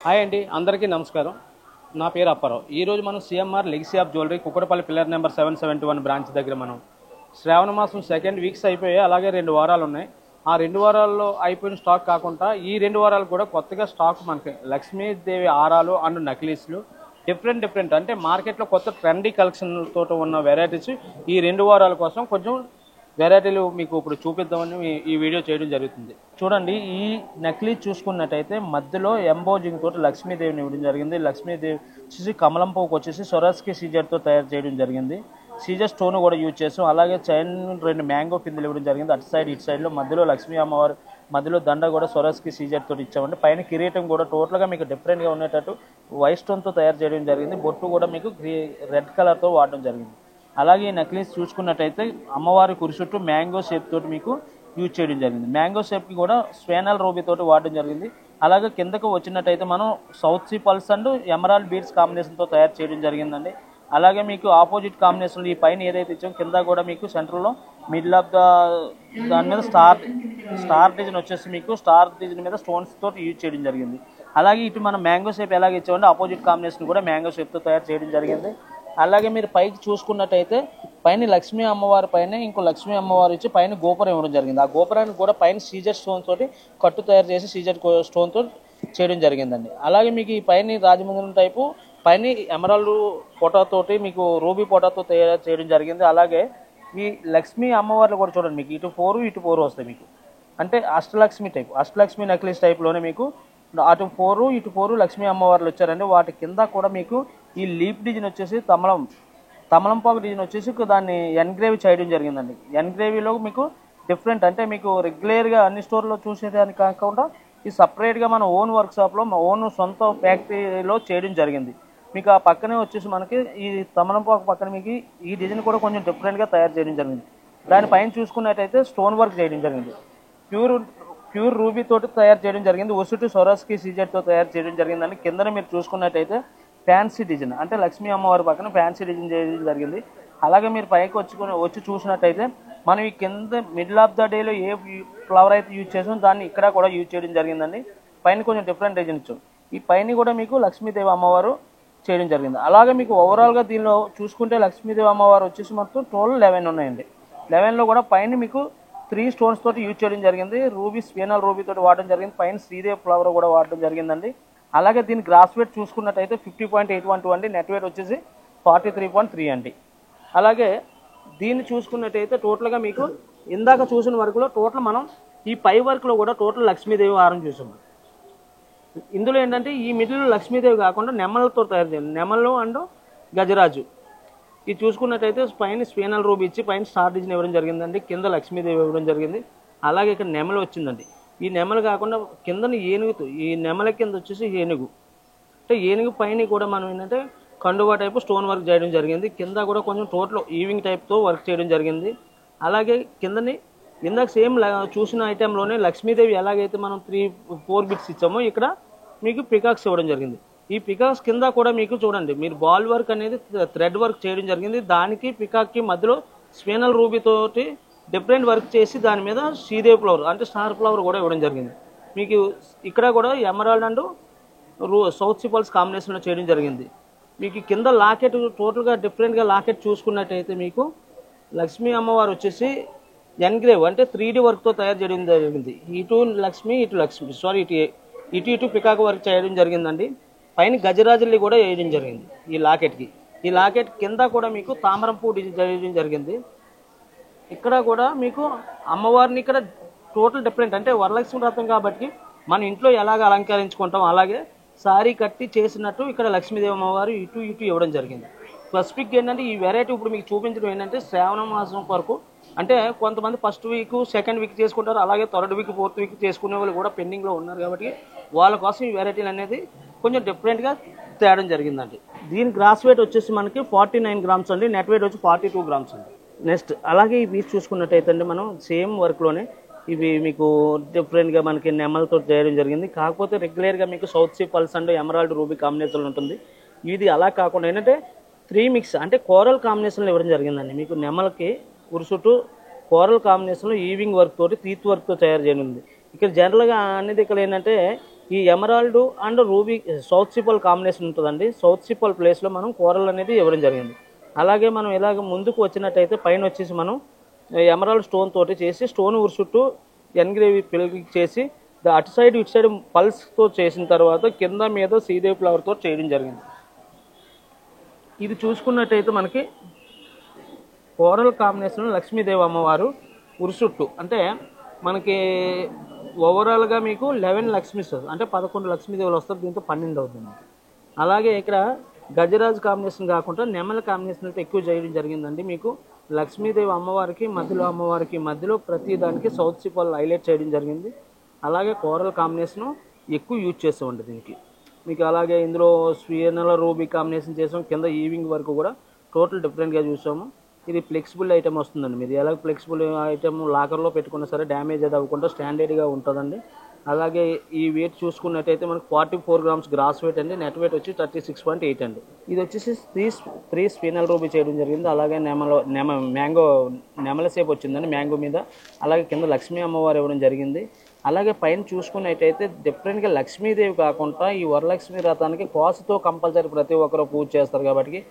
Hi అండి, అందరికీ నమస్కారం. నా పేరు అప్పారావు. ఈరోజు మనం CMR legacy of jewellery Kukkadapalli pillar number 771 branch దగ్గర మనం శ్రావణ మాసం సెకండ్ వీక్స్ అయిపోయాయి. అలాగే 2 వారాలు ఉన్నాయి. ఆ 2 వారాల్లో అయిపోయిన స్టాక్ కాకుండా ఈ 2 వారాలు కూడా కొత్తగా స్టాక్ మనకి లక్ష్మీదేవి హారాలు అండ్ నక్లీస్లు డిఫరెంట్ అంటే మార్కెట్లో కొత్త ట్రెండీ కలెక్షన్ తోటి ఉన్న వెరైటీస్ ఈ 2 వారాల కోసం కొంచెం వెరైటీలు మీకు ఇప్పుడు చూపిద్దామని ఈ వీడియో చేయడం జరుగుతుంది. చూడండి, ఈ నెక్లెస్ చూసుకున్నట్టయితే మధ్యలో ఎంబోజింగ్ తోటి లక్ష్మీదేవిని ఇవ్వడం జరిగింది. లక్ష్మీదేవి వచ్చేసి కమలం పువ్వుకి వచ్చేసి సొరాస్కి సీజర్తో తయారు చేయడం జరిగింది. సీజర్ స్టోన్ కూడా యూజ్ చేస్తాం. అలాగే చైన్ 2 మ్యాంగో పిందులు ఇవ్వడం జరిగింది. అటు సైడ్ ఇటు సైడ్లో మధ్యలో లక్ష్మీ అమ్మవారు మధ్యలో దండ కూడా సొరాస్కి సీజర్ తోటి ఇచ్చామండి. పైన కిరీటం కూడా టోటల్గా మీకు డిఫరెంట్గా ఉండేటట్టు వైట్ స్టోన్తో తయారు చేయడం జరిగింది. బొట్టు కూడా మీకు రెడ్ కలర్తో వాడడం జరిగింది. అలాగే ఈ నెక్లెస్ చూసుకున్నట్టయితే అమ్మవారి కురి చుట్టూ మ్యాంగో షేప్ తోటి మీకు యూజ్ చేయడం జరిగింది. మ్యాంగో షేప్కి కూడా స్వేనల్ రూబీ తోటి వాడడం జరిగింది. అలాగే కిందకు వచ్చినట్టయితే మనం South Sea pearls and emerald beads కాంబినేషన్తో తయారు చేయడం జరిగిందండి. అలాగే మీకు ఆపోజిట్ కాంబినేషన్లో ఈ పైన ఏదైతే ఇచ్చామో కింద కూడా మీకు సెంటర్లో మిడిల్ ఆఫ్ దాని మీద స్టార్ డిజైన్ వచ్చేసి మీకు స్టార్ డిజైన్ మీద స్టోన్స్ తోటి యూజ్ చేయడం జరిగింది. అలాగే ఇటు మనం మ్యాంగో షేప్ ఎలాగ ఇచ్చామంటే ఆపోజిట్ కాంబినేషన్ కూడా మ్యాంగో షేప్తో తయారు చేయడం జరిగింది. అలాగే మీరు పైకి చూసుకున్నట్టయితే పైన లక్ష్మీ అమ్మవారి పైన ఇంకో లక్ష్మీ అమ్మవారు ఇచ్చి పైన గోపురం ఇవ్వడం జరిగింది. ఆ గోపురానికి కూడా పైన సీజర్ స్టోన్ తోటి కట్టు తయారు చేసి సీజర్ స్టోన్ తోటి చేయడం జరిగిందండి. అలాగే మీకు ఈ పైన రాజమండ్రి టైపు పైన ఎమరాల్డ్ ఫోటోతోటి మీకు రూబీ ఫోటోతో తయారు చేయడం జరిగింది. అలాగే ఈ లక్ష్మీ అమ్మవార్లు కూడా చూడండి, మీకు ఇటు 4 వస్తాయి. మీకు అంటే అష్టలక్ష్మి నెక్లెస్ టైప్లోనే మీకు అటు 4 ఇటు 4 లక్ష్మీ అమ్మవార్లు వచ్చారండి. వాటి కింద కూడా మీకు ఈ లీప్ డిజైన్ వచ్చేసి తమలంపాకు డిజైన్ వచ్చేసి దాన్ని ఎన్గ్రేవ్ చేయడం జరిగిందండి. ఎన్గ్రేవీలో మీకు డిఫరెంట్ అంటే మీకు రెగ్యులర్గా అన్ని స్టోర్లో చూసేదానికి కాకుండా ఈ సపరేట్గా మన ఓన్ వర్క్షాప్లో మా ఓన్ సొంత ఫ్యాక్టరీలో చేయడం జరిగింది. మీకు ఆ పక్కనే వచ్చేసి మనకి ఈ తమలంపాకు పక్కన మీకు ఈ డిజైన్ కూడా కొంచెం డిఫరెంట్గా తయారు చేయడం జరిగింది. దానిపైన చూసుకున్నట్టయితే స్టోన్ వర్క్ చేయడం జరిగింది. ప్యూర్ రూబీ తోటి తయారు చేయడం జరిగింది. ఒసుటు సొరాస్కి సీజర్తో తయారు చేయడం జరిగిందండి. కిందన మీరు చూసుకున్నట్టయితే ఫ్యాన్సీ డిజైన్ అంటే లక్ష్మీ అమ్మవారి పక్కన ఫ్యాన్సీ డిజైన్ చేయడం జరిగింది. అలాగే మీరు పైకి వచ్చి చూసినట్టయితే మనం ఈ కింద మిడిల్ ఆఫ్ ద డేలో ఏ ఫ్లవర్ అయితే యూజ్ చేసామో దాన్ని ఇక్కడ కూడా యూజ్ చేయడం జరిగిందండి. పైన కొంచెం డిఫరెంట్ డిజైన్ ఇచ్చాం. ఈ పైన కూడా మీకు లక్ష్మీదేవి అమ్మవారు చేయడం జరిగింది. అలాగే మీకు ఓవరాల్గా దీనిలో చూసుకుంటే లక్ష్మీదేవి అమ్మవారు వచ్చేసి మొత్తం టోటల్ 11 ఉన్నాయండి. 11లో కూడా పైన మీకు 3 స్టోన్స్ తోటి యూజ్ చేయడం జరిగింది. స్వేనల్ రూబీ తోటి వాడడం జరిగింది. పైన శ్రీదేవి ఫ్లవర్ కూడా వాడడం జరిగిందండి. అలాగే దీని గ్రాస్ వెయిట్ చూసుకున్నట్టయితే 50.812 అండి. నెట్ వెయిట్ వచ్చేసి 43.3 అండి. అలాగే దీన్ని చూసుకున్నట్టయితే టోటల్గా మీకు ఇందాక చూసిన వర్క్లో టోటల్ మనం ఈ పై వర్క్లో కూడా టోటల్ లక్ష్మీదేవి హారం చూసాము. ఇందులో ఏంటంటే ఈ మిడిల్లో లక్ష్మీదేవి కాకుండా నెమలతో తయారు చేయాలి. నెమలు అండ్ గజరాజు ఇది చూసుకున్నట్టయితే పైన స్వేనల్ రూబీ ఇచ్చి పైన స్టార్ డిజైన్ ఇవ్వడం జరిగిందండి. కింద లక్ష్మీదేవి ఇవ్వడం జరిగింది. అలాగే ఇక్కడ నెమలు వచ్చిందండి. ఈ నెమలు కాకుండా కిందని ఏనుగుతో ఈ నెమల కింద వచ్చేసి ఏనుగు అంటే ఏనుగు పైన కూడా మనం ఏంటంటే కండువా టైపు స్టోన్ వర్క్ చేయడం జరిగింది. కింద కూడా కొంచెం టోటల్ ఈవింగ్ టైప్తో వర్క్ చేయడం జరిగింది. అలాగే కిందని ఇందాక సేమ్ చూసిన ఐటెంలోనే లక్ష్మీదేవి ఎలాగైతే మనం 3-4 బిట్స్ ఇచ్చామో ఇక్కడ మీకు పికాక్స్ ఇవ్వడం జరిగింది. ఈ పికాక్స్ కింద కూడా మీకు చూడండి మీరు బాల్ వర్క్ అనేది థ్రెడ్ వర్క్ చేయడం జరిగింది. దానికి పికాక్కి మధ్యలో స్వేనల్ రూబీ తోటి డిఫరెంట్ వర్క్ చేసి దాని మీద శ్రీదేవి ఫ్లవర్ అంటే స్టార్ ఫ్లవర్ కూడా ఇవ్వడం జరిగింది. మీకు ఇక్కడ కూడా ఎమరాల్డ్ అండ్ సౌత్ సిపల్స్ కాంబినేషన్లో చేయడం జరిగింది. మీకు కింద లాకెట్ టోటల్గా డిఫరెంట్గా లాకెట్ చూసుకున్నట్టయితే మీకు లక్ష్మీ అమ్మవారు వచ్చేసి ఎన్గ్రేవ్ అంటే 3D వర్క్తో తయారు చేయడం జరిగింది. ఇటు ఇటు పికాక్ వర్క్ చేయడం జరిగిందండి. పైన గజరాజుల్ని కూడా వేయడం జరిగింది. ఈ లాకెట్ కింద కూడా మీకు తామరం పువ్వు డిజైన్ చేయడం జరిగింది. ఇక్కడ కూడా మీకు అమ్మవారిని ఇక్కడ టోటల్ డిఫరెంట్ అంటే వరలక్ష్మి వ్రతం కాబట్టి మన ఇంట్లో ఎలాగ అలంకరించుకుంటాం అలాగే సారీ కట్టి చేసినట్టు ఇక్కడ లక్ష్మీదేవి అమ్మవారు ఇటు ఇవ్వడం జరిగింది. స్పెసిఫిక్ ఏంటంటే ఈ వెరైటీ ఇప్పుడు మీకు చూపించడం ఏంటంటే శ్రావణ మాసం వరకు అంటే కొంతమంది ఫస్ట్ వీక్ సెకండ్ వీక్ చేసుకుంటారు. అలాగే 3rd వీక్ 4th వీక్ చేసుకునే వాళ్ళు కూడా పెండింగ్లో ఉన్నారు కాబట్టి వాళ్ళ కోసం ఈ వెరైటీలు అనేది కొంచెం డిఫరెంట్గా తేయడం జరిగిందండి. దీని గ్రాస్ వెయిట్ వచ్చేసి మనకి 49 గ్రామ్స్ అండి. నెట్ వెయిట్ వచ్చి 42 గ్రామ్స్ అండి. నెక్స్ట్ అలాగే ఈ పీస్ చూసుకున్నట్టయితే అండి మనం సేమ్ వర్క్లోనే ఇవి మీకు డిఫరెంట్గా మనకి నెమలతో చేయడం జరిగింది. కాకపోతే రెగ్యులర్గా మీకు South Sea pearls and emerald ruby combination ఉంటుంది. ఇది అలా కాకుండా ఏంటంటే 3 మిక్స్ అంటే కోరల్ కాంబినేషన్లో ఇవ్వడం జరిగిందండి. మీకు నెమలకి ఉరుసుటు కోరల్ కాంబినేషన్లో ఈవింగ్ వర్క్ తోటి తీత్ వర్క్తో తయారు చేయనుంది. ఇక్కడ జనరల్గా అనేది ఇక్కడ ఏంటంటే ఈ emerald and ruby south సిపల్ combination ఉంటుందండి. సౌత్ సిపల్ ప్లేస్లో మనం కోరల్ అనేది ఇవ్వడం జరిగింది. అలాగే మనం ఇలాగ ముందుకు వచ్చినట్టయితే పైన వచ్చేసి మనం ఎమరాల్డ్ స్టోన్ తోటి చేసి స్టోన్ ఊరు చుట్టూ ఎన్గ్రేవి పిల్లకి చేసి అటు సైడ్ ఇటు సైడ్ పల్స్తో చేసిన తర్వాత కింద మీద శ్రీదేవి ఫ్లవర్తో చేయడం జరిగింది. ఇది చూసుకున్నట్టయితే మనకి కోరల్ కాంబినేషన్ లక్ష్మీదేవి అమ్మవారు ఉరుసుట్టు అంటే మనకి ఓవరాల్గా మీకు 11 లక్ష్మీ అంటే 11 లక్ష్మీదేవులు వస్తారు. దీంతో 12 అవుతుంది. అలాగే ఇక్కడ గజరాజ్ కాంబినేషన్ కాకుండా నెమల కాంబినేషన్ అయితే ఎక్కువ చేయడం జరిగిందండి. మీకు లక్ష్మీదేవి అమ్మవారికి మధ్యలో ప్రతి దానికి సౌత్ సిపల్ హైలైట్ చేయడం జరిగింది. అలాగే కోరల్ కాంబినేషను ఎక్కువ యూజ్ చేస్తామండి దీనికి. మీకు అలాగే ఇందులో స్వీనల రూబీ కాంబినేషన్ చేసాం. కింద ఈవింగ్ వరకు కూడా టోటల్ డిఫరెంట్గా చూసాము. ఇది ఫ్లెక్సిబుల్ ఐటమ్ వస్తుందండి. మీరు ఎలా ఫ్లెక్సిబుల్ ఐటమ్ లాకర్లో పెట్టుకున్నా సరే డ్యామేజ్ అది అవ్వకుండా స్టాండర్డ్గా ఉంటుందండి. అలాగే ఈ వెయిట్ చూసుకున్నట్టయితే మనకు 44 గ్రామ్స్ గ్రాస్ వెయిట్ అండి. నెట్ వెయిట్ వచ్చి 36.8 అండి. ఇది వచ్చేసి త్రీ స్పినల్ రూబీ చేయడం జరిగింది. అలాగే నెమల సేపు వచ్చిందండి మ్యాంగో మీద. అలాగే కింద లక్ష్మీ అమ్మవారు ఇవ్వడం జరిగింది. అలాగే పైన చూసుకున్నట్టయితే డిఫరెంట్గా లక్ష్మీదేవి కాకుండా ఈ వరలక్ష్మి వ్రతానికి కాసుతో కంపల్సరీ ప్రతి ఒక్కరు పూజ చేస్తారు కాబట్టి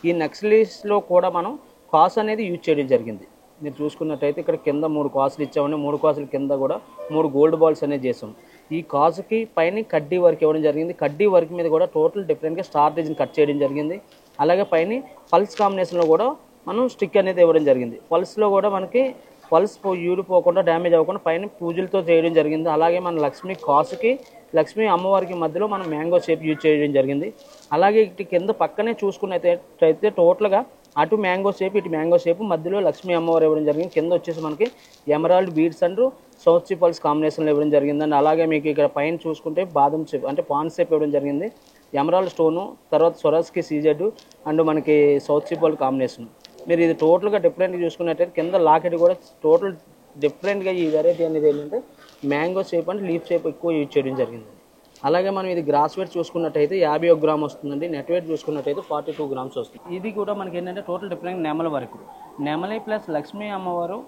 ఈ నక్సలీస్లో కూడా మనం కాసు అనేది యూజ్ చేయడం జరిగింది. మీరు చూసుకున్నట్టయితే ఇక్కడ కింద 3 కాసులు ఇచ్చామండి. 3 కాసుల కింద కూడా 3 గోల్డ్ బాల్స్ అనేది చేసాం. ఈ కాసుకి పైన కడ్డీ వర్క్ ఇవ్వడం జరిగింది. కడ్డీ వర్క్ మీద కూడా టోటల్ డిఫరెంట్గా స్టార్ డిజైన్ కట్ చేయడం జరిగింది. అలాగే పైన పల్స్ కాంబినేషన్లో కూడా మనం స్టిక్ అనేది ఇవ్వడం జరిగింది. పల్స్లో కూడా మనకి పల్స్ యూడిపోకుండా డ్యామేజ్ అవ్వకుండా పైన పూజలతో చేయడం జరిగింది. అలాగే మన లక్ష్మీ కాసుకి లక్ష్మీ అమ్మవారికి మధ్యలో మనం మ్యాంగో షేప్ యూజ్ చేయడం జరిగింది. అలాగే ఇటు కింద పక్కనే చూసుకున్నట్టయితే టోటల్గా అటు మ్యాంగో షేప్ ఇటు మ్యాంగో షేప్ మధ్యలో లక్ష్మీ అమ్మవారు ఇవ్వడం జరిగింది. కింద వచ్చేసి మనకి ఎమరాల్డ్ బీడ్స్ అండ్ సౌత్ సిపల్స్ కాంబినేషన్లో ఇవ్వడం జరిగిందండి. అలాగే మీకు ఇక్కడ పైన చూసుకుంటే బాదం షేప్ అంటే పాన్ షేప్ ఇవ్వడం జరిగింది. ఎమరాల్డ్ స్టోను తర్వాత సొరస్కి సీజెడ్ అండ్ మనకి సౌత్ సిపల్ కాంబినేషన్. మీరు ఇది టోటల్గా డిఫరెంట్గా చూసుకున్నట్టయితే కింద లాకెట్ కూడా టోటల్ డిఫరెంట్గా ఈ వెరైటీ అనేది ఏంటంటే mango shape and leaf shape ఎక్కువ యూజ్ చేయడం జరిగింది. అలాగే మనం ఇది గ్రాస్ వెయిట్ చూసుకున్నట్టయితే 51 గ్రామ్ వస్తుందండి. నెట్ వెయిట్ చూసుకున్నట్టయితే 42 గ్రామ్స్ వస్తుంది. ఇది కూడా మనకి ఏంటంటే టోటల్ డిఫరెంట్ నెమల వరకు నెమలి ప్లస్ లక్ష్మీ అమ్మవారు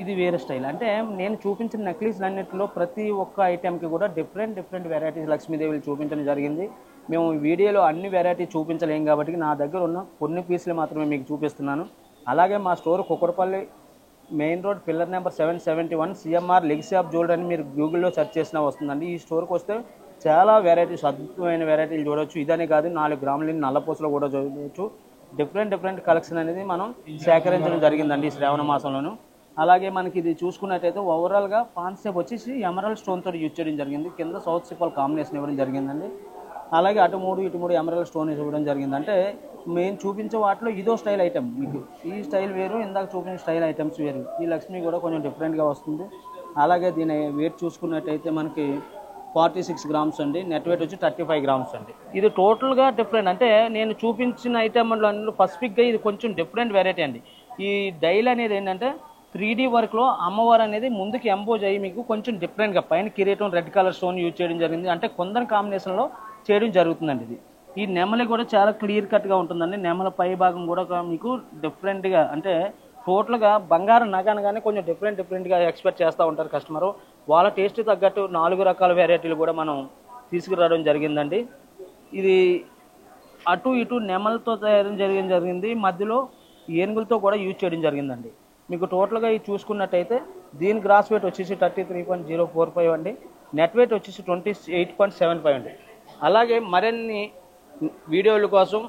ఇది వేరే స్టైల్. అంటే నేను చూపించిన నెక్లెస్ అన్నింటిలో ప్రతి ఒక్క ఐటెంకి కూడా డిఫరెంట్ వెరైటీస్ లక్ష్మీదేవిలు చూపించడం జరిగింది. మేము వీడియోలో అన్ని వెరైటీ చూపించలేం కాబట్టి నా దగ్గర ఉన్న కొన్ని పీసులు మాత్రమే మీకు చూపిస్తున్నాను. అలాగే మా store Kukkadapalli main road pillar number 771 CMR legacy of jewellery అని మీరు గూగుల్లో సెర్చ్ చేసినా వస్తుందండి. ఈ స్టోర్కి వస్తే చాలా వెరైటీస్ అద్భుతమైన వెరైటీలు చూడవచ్చు. ఇదనే కాదు 4 గ్రాముల నల్లపూసలో కూడా చూడవచ్చు. డిఫరెంట్ కలెక్షన్ అనేది మనం సేకరించడం జరిగిందండి ఈ శ్రావణ మాసంలోను. అలాగే మనకి ఇది చూసుకున్నట్టయితే ఓవరాల్గా కాన్సెప్ట్ వచ్చేసి ఎమరాల్డ్ స్టోన్తో యూజ్ చేయడం జరిగింది. కింద సౌత్ సిపల్ కాంబినేషన్ ఇవ్వడం జరిగిందండి. అలాగే అటు 3 ఎమరాల్డ్ స్టోన్ ఇవ్వడం జరిగింది. అంటే మేము చూపించే వాటిలో ఇదో స్టైల్ ఐటమ్. మీకు ఈ స్టైల్ వేరు, ఇందాక చూపించిన స్టైల్ ఐటమ్స్ వేరు. ఈ లక్ష్మి కూడా కొంచెం డిఫరెంట్గా వస్తుంది. అలాగే దీని వెయిట్ చూసుకున్నట్టయితే మనకి 46 గ్రామ్స్ అండి. నెట్ వెయిట్ వచ్చి 35 గ్రామ్స్ అండి. ఇది టోటల్గా డిఫరెంట్. అంటే నేను చూపించిన ఐటమ్లో స్పెసిఫిక్గా ఇది కొంచెం డిఫరెంట్ వెరైటీ అండి. ఈ డైల్ అనేది ఏంటంటే 3D వర్క్లో అమ్మవారు అనేది ముందుకు ఎంపోజ్ అయ్యి మీకు కొంచెం డిఫరెంట్గా పైన కిరీటం రెడ్ కలర్ స్టోన్ యూజ్ చేయడం జరిగింది. అంటే కొందరి కాంబినేషన్లో చేయడం జరుగుతుందండి. ఇది ఈ నెమలి కూడా చాలా క్లియర్ కట్గా ఉంటుందండి. నెమల పై భాగం కూడా మీకు డిఫరెంట్గా అంటే టోటల్గా బంగారం నగ అనగానే కొంచెం డిఫరెంట్గా ఎక్స్పెక్ట్ చేస్తూ ఉంటారు కస్టమరు. వాళ్ళ టేస్ట్ తగ్గట్టు 4 రకాల వెరైటీలు కూడా మనం తీసుకురావడం జరిగిందండి. ఇది అటు ఇటు నెమలతో తయారు జరిగింది. మధ్యలో ఏనుగులతో కూడా యూజ్ చేయడం జరిగిందండి. మీకు టోటల్గా ఇది చూసుకున్నట్టయితే దీని గ్రాస్ వెయిట్ వచ్చేసి 33.045 అండి. నెట్ వెయిట్ వచ్చేసి 28.75 అండి. అలాగే మరిన్ని వీడియోల కోసం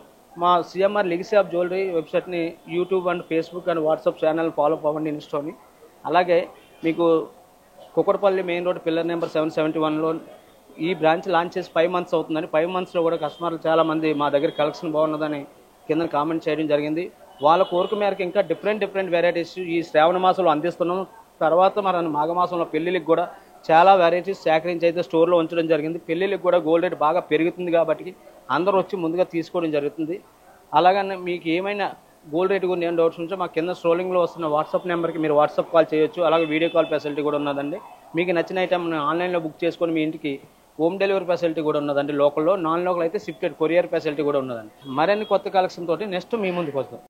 మా సిఎంఆర్ లెగసీ ఆఫ్ జ్యువెలరీ వెబ్సైట్ని YouTube and Facebook and WhatsApp channel follow అవ్వండి ఇన్స్టాని. అలాగే మీకు Kukatpally main road pillar number 771లో ఈ బ్రాంచ్ లాంచ్ చేసి 5 మంత్స్ అవుతుందని. 5 మంత్స్లో కూడా కస్టమర్లు చాలామంది మా దగ్గర కలెక్షన్ బాగున్నదని కింద కామెంట్ చేయడం జరిగింది. వాళ్ళ కోరిక మేరకు ఇంకా డిఫరెంట్ వెరైటీస్ ఈ శ్రావణ మాసంలో అందిస్తున్నాం. తర్వాత మన మాఘమాసంలో పెళ్ళిళ్ళకి కూడా చాలా వెరైటీస్ సేకరించి అయితే స్టోర్లో ఉంచడం జరిగింది. పెళ్ళిళ్ళకి కూడా గోల్డ్ రేట్ బాగా పెరుగుతుంది కాబట్టి అందరూ వచ్చి ముందుగా తీసుకోవడం జరుగుతుంది. అలాగనే మీకు ఏమైనా గోల్డ్ రేట్ గురించి ఏం డౌట్స్ ఉంటే మా కింద స్క్రోలింగ్లో వస్తున్న వాట్సాప్ నెంబర్కి మీరు వాట్సాప్ కాల్ చేయొచ్చు. అలాగే వీడియో కాల్ ఫెసిలిటీ కూడా ఉన్నదండి. మీకు నచ్చిన ఐటమ్ ఆన్లైన్లో బుక్ చేసుకొని మీ ఇంటికి హోమ్ డెలివరీ ఫెసిలిటీ కూడా ఉన్నదండి. లోకల్లో నాన్ లోకల్ అయితే షిఫ్టెడ్ కొరియర్ ఫెసిలిటీ కూడా ఉన్నదండి. మరిన్ని కొత్త కలెక్షన్ తోటి నెక్స్ట్ మీ ముందుకు వస్తాం.